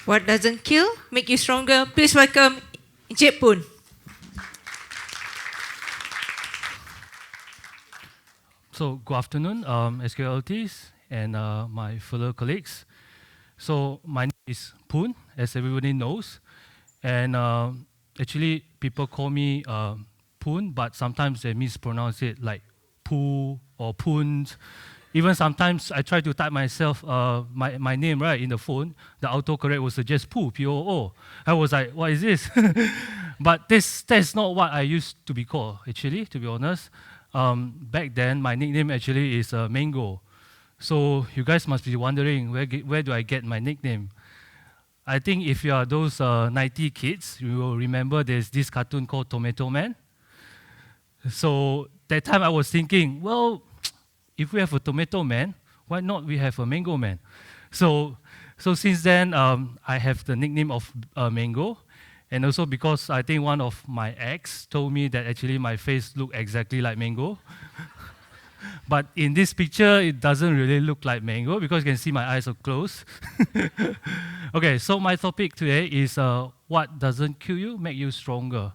What doesn't kill, make you stronger. Please welcome Encik Poon. So good afternoon, SQLTs and my fellow colleagues. So my name is Poon, as everybody knows, and actually people call me Poon, but sometimes they mispronounce it like Poo or Poons. Even sometimes I try to type myself my name right in the phone. The autocorrect will suggest Poo, P-O-O. I was like, what is this? But that's not what I used to be called, actually, to be honest. Back then, my nickname actually is Mango. So you guys must be wondering, where do I get my nickname? I think if you are those 90 kids, you will remember there's this cartoon called Tomato Man. So that time I was thinking, well, if we have a Tomato Man, why not we have a Mango Man? So since then, I have the nickname of Mango. And also because I think one of my ex told me that actually my face looked exactly like Mango. But in this picture, it doesn't really look like Mango because you can see my eyes are closed. Okay, so my topic today is what doesn't kill you, make you stronger.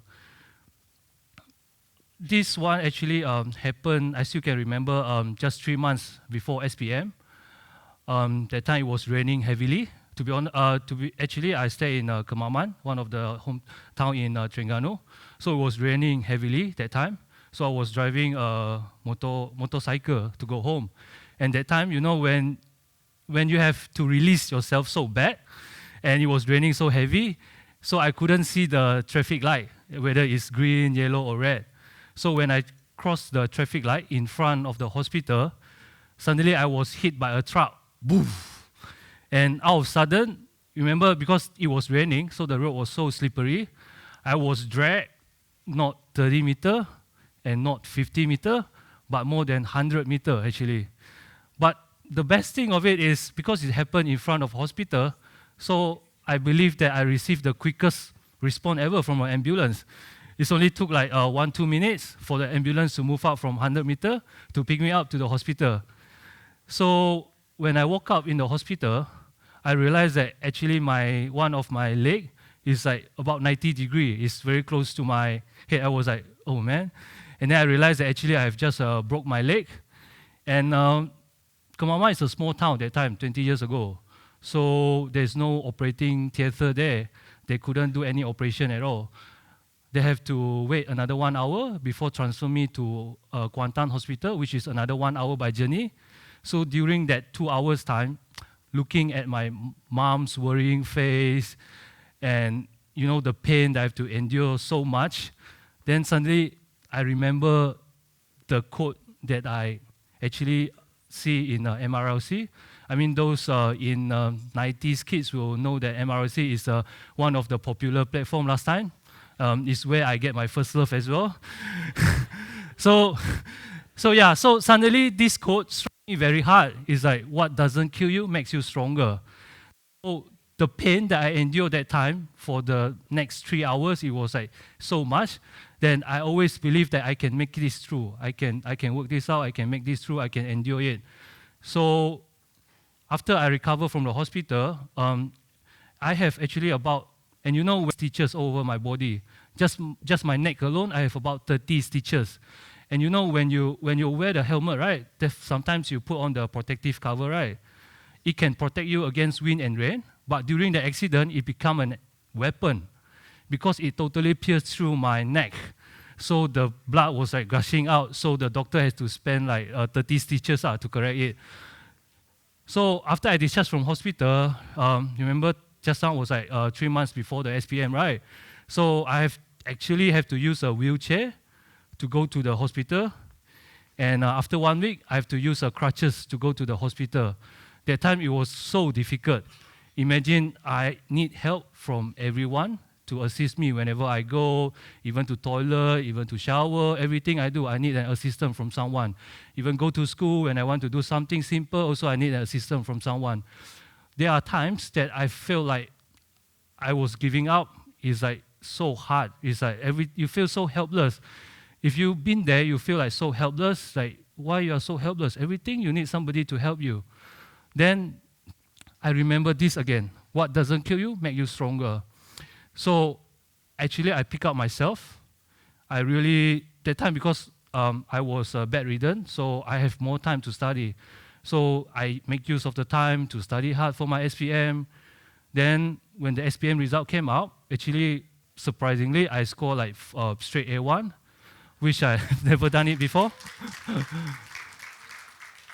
This one actually happened, as you can remember, just 3 months before SPM. That time it was raining heavily. Actually, I stay in Kemaman, one of the hometown in Terengganu. So it was raining heavily that time. So I was driving a motorcycle to go home. And that time, you know, when you have to release yourself so bad, and it was raining so heavy, so I couldn't see the traffic light, whether it's green, yellow, or red. So when I crossed the traffic light in front of the hospital, suddenly I was hit by a truck. Boof! And out of sudden, remember, because it was raining, so the road was so slippery, I was dragged not 30 meter and not 50 meter, but more than 100 meter actually. But the best thing of it is because it happened in front of hospital, so I believe that I received the quickest response ever from an ambulance. It only took like 1-2 minutes for the ambulance to move up from 100 meter to pick me up to the hospital. So when I woke up in the hospital, I realized that actually one of my leg is like about 90 degrees. It's very close to my head. I was like, oh man. And then I realized that actually I have just broke my leg. And Kemaman is a small town that time, 20 years ago. So there's no operating theater there. They couldn't do any operation at all. They have to wait another 1 hour before transfer me to Kuantan Hospital, which is another 1 hour by journey. So during that 2 hours time, looking at my mom's worrying face and you know the pain that I have to endure so much, then suddenly I remember the quote that I actually see in MRLC. I mean, those in 90s kids will know that MRLC is one of the popular platform last time. It's where I get my first love as well. So suddenly this quote struck me very hard. It's like, what doesn't kill you makes you stronger. So the pain that I endured that time for the next 3 hours, it was like so much. Then I always believe that I can make this through. I can work this out. I can make this through. I can endure it. So after I recover from the hospital, I have actually about, and you know, stitches all over my body. Just my neck alone, I have about 30 stitches. And you know, when you wear the helmet, right, sometimes you put on the protective cover, right? It can protect you against wind and rain, but during the accident, it become a weapon because it totally pierced through my neck. So the blood was like gushing out, so the doctor has to spend like 30 stitches to correct it. So after I discharged from hospital, remember just now was like 3 months before the SPM, right? So I actually have to use a wheelchair to go to the hospital. And after 1 week, I have to use crutches to go to the hospital. That time it was so difficult. Imagine I need help from everyone to assist me whenever I go, even to toilet, even to shower, everything I do, I need an assistant from someone. Even go to school, when I want to do something simple, also I need an assistant from someone. There are times that I feel like I was giving up. It's like so hard. It's like you feel so helpless. If you've been there, you feel like so helpless. Like, why you are so helpless? Everything you need somebody to help you. Then I remember this again. What doesn't kill you, make you stronger. So actually, I pick up myself. I really, that time because I was bedridden, so I have more time to study. So I make use of the time to study hard for my SPM. Then when the SPM result came out, actually, surprisingly, I scored like straight A1, which I've never done it before.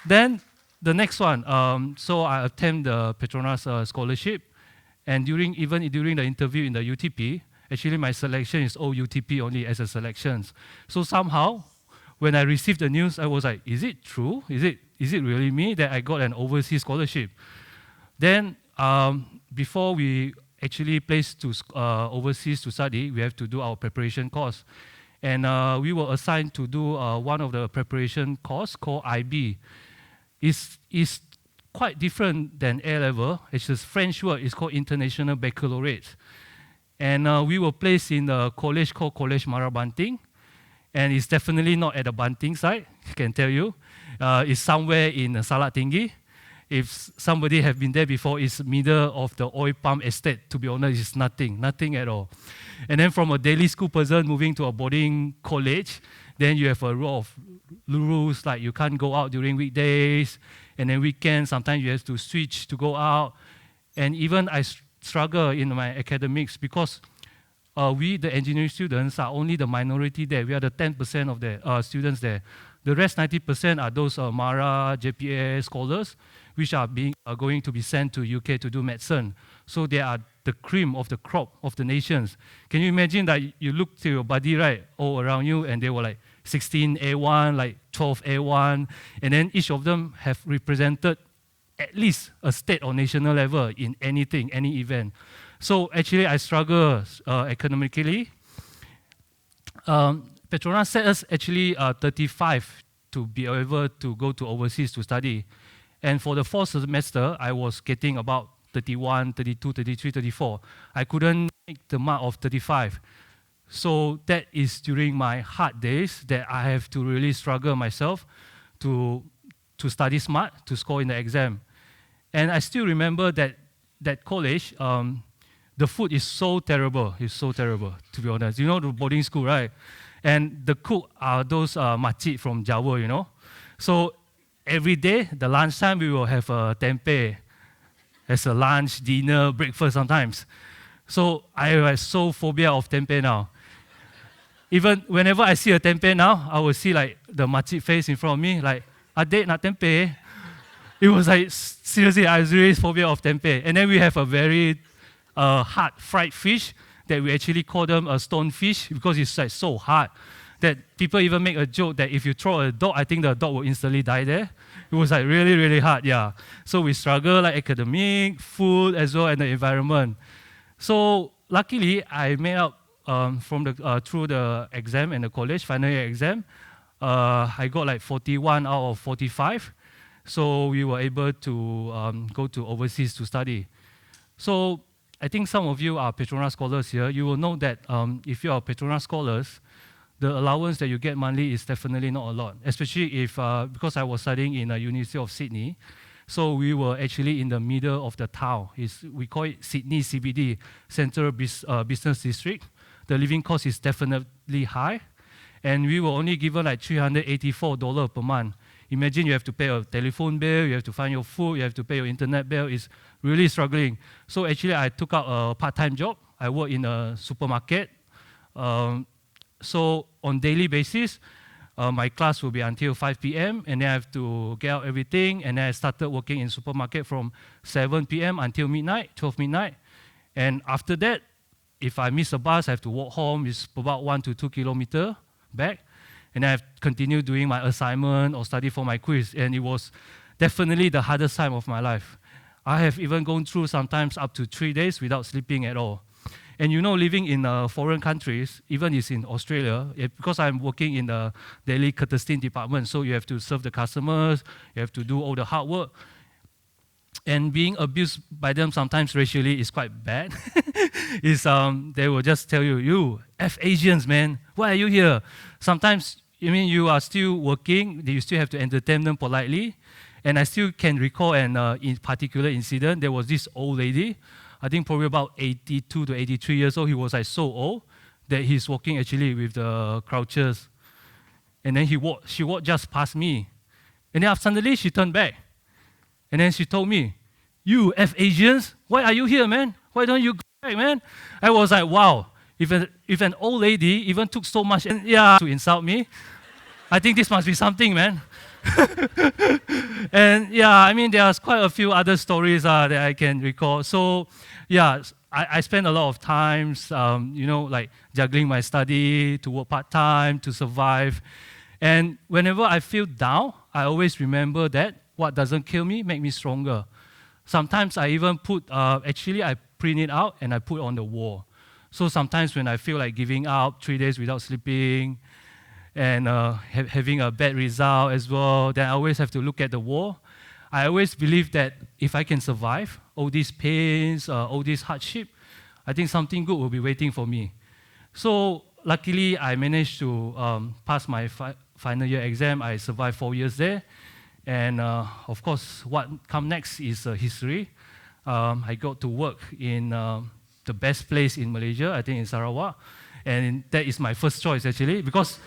Then the next one, so I attend the Petronas scholarship, and even during the interview in the UTP, actually my selection is all UTP only as a selections. So somehow, when I received the news, I was like, is it true? Is it really me that I got an overseas scholarship? Then before we actually placed to overseas to study, we have to do our preparation course. And we were assigned to do one of the preparation course called IB. It's quite different than A-level. It's a French word. It's called International Baccalaureate. And we were placed in a college called College Marabanting. And it's definitely not at the Banting side, I can tell you. It's somewhere in Salak Tinggi. If somebody have been there before, it's middle of the oil palm estate. To be honest, it's nothing at all. And then from a daily school person moving to a boarding college, then you have a row of rules like you can't go out during weekdays, and then weekends, sometimes you have to switch to go out. And even I struggle in my academics because we, the engineering students, are only the minority there. We are the 10% of the students there. The rest 90% are those MARA, JPA scholars, which are going to be sent to UK to do medicine. So they are the cream of the crop of the nations. Can you imagine that you look to your buddy, right, all around you, and they were like 16 A1, like 12 A1, and then each of them have represented at least a state or national level in anything, any event. So actually, I struggle academically. Petronas set us actually 35 to be able to go to overseas to study. And for the fourth semester, I was getting about 31, 32, 33, 34. I couldn't make the mark of 35. So that is during my hard days that I have to really struggle myself to study smart, to score in the exam. And I still remember that college, the food is so terrible. It's so terrible, to be honest. You know the boarding school, right? And the cook are those makcik from Jawa, you know. So every day, the lunchtime, we will have a tempeh as a lunch, dinner, breakfast sometimes. So I have so phobia of tempeh now. Even whenever I see a tempeh now, I will see like the makcik face in front of me, like, adik nak tempeh? It was like, seriously, I was really phobia of tempeh. And then we have a very hard fried fish that we actually call them a stone fish because it's like so hard that people even make a joke that if you throw a dog, I think the dog will instantly die there. It was like really, really hard, yeah. So we struggle like academic, food as well, and the environment. So luckily, I made up through the exam and the college, final year exam. I got like 41 out of 45. So we were able to go to overseas to study. So I think some of you are Petronas scholars here. You will know that if you are Petronas scholars, the allowance that you get monthly is definitely not a lot, especially if, because I was studying in the University of Sydney, so we were actually in the middle of the town. We call it Sydney CBD, Central Business District. The living cost is definitely high, and we were only given like $384 per month. Imagine you have to pay a telephone bill, you have to find your food, you have to pay your internet bill. It's really struggling. So actually, I took out a part-time job. I work in a supermarket. So on daily basis, my class will be until 5 p.m. and then I have to get out everything. And then I started working in supermarket from 7 p.m. until midnight, 12 midnight. And after that, if I miss a bus, I have to walk home. It's about 1 to 2 kilometers back. And I have continued doing my assignment or study for my quiz. And it was definitely the hardest time of my life. I have even gone through sometimes up to 3 days without sleeping at all. And you know, living in foreign countries, even is in Australia, because I'm working in the daily courtesy department, so you have to serve the customers, you have to do all the hard work. And being abused by them sometimes racially is quite bad. They will just tell you, you F Asians, man, why are you here? Sometimes, you are still working, you still have to entertain them politely. And I still can recall an in particular incident. There was this old lady, I think probably about 82 to 83 years old. He was like so old that he's walking actually with the crouches. And then she walked just past me. And then suddenly she turned back. And then she told me, "You F Asians, why are you here, man? Why don't you go back, man?" I was like, wow, if an old lady even took so much to insult me, I think this must be something, man. And yeah, I mean, there's quite a few other stories that I can recall. So yeah, I spent a lot of times, like juggling my study, to work part-time, to survive. And whenever I feel down, I always remember that what doesn't kill me make me stronger. Sometimes I even I print it out and I put it on the wall. So sometimes when I feel like giving up, 3 days without sleeping, and having a bad result as well, then I always have to look at the wall. I always believe that if I can survive all these pains, all this hardship, I think something good will be waiting for me. So luckily, I managed to pass my final year exam. I survived 4 years there. And of course, what comes next is history. I got to work in the best place in Malaysia, I think in Sarawak. And that is my first choice actually, because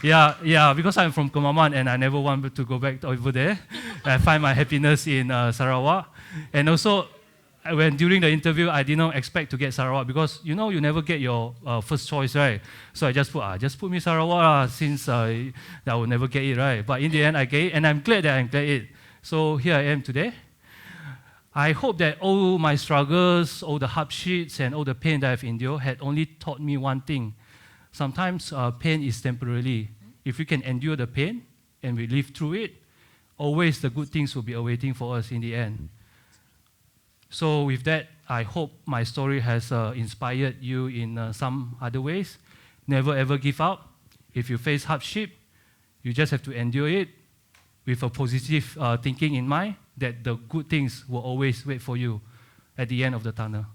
because I'm from Kemaman and I never wanted to go back over there. I find my happiness in Sarawak. And also, during the interview, I did not expect to get Sarawak because you never get your first choice, right? So I just put me Sarawak since I will never get it, right? But in the end, I get it, and I'm glad that I get it. So here I am today. I hope that all my struggles, all the hardships, and all the pain that I've endured had only taught me one thing. Sometimes pain is temporary. If we can endure the pain and we live through it, always the good things will be awaiting for us in the end. So with that, I hope my story has inspired you in some other ways. Never ever give up. If you face hardship, you just have to endure it with a positive thinking in mind that the good things will always wait for you at the end of the tunnel.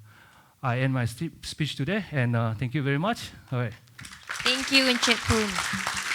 I end my speech today, and thank you very much. All right. Thank you, Encik Poon.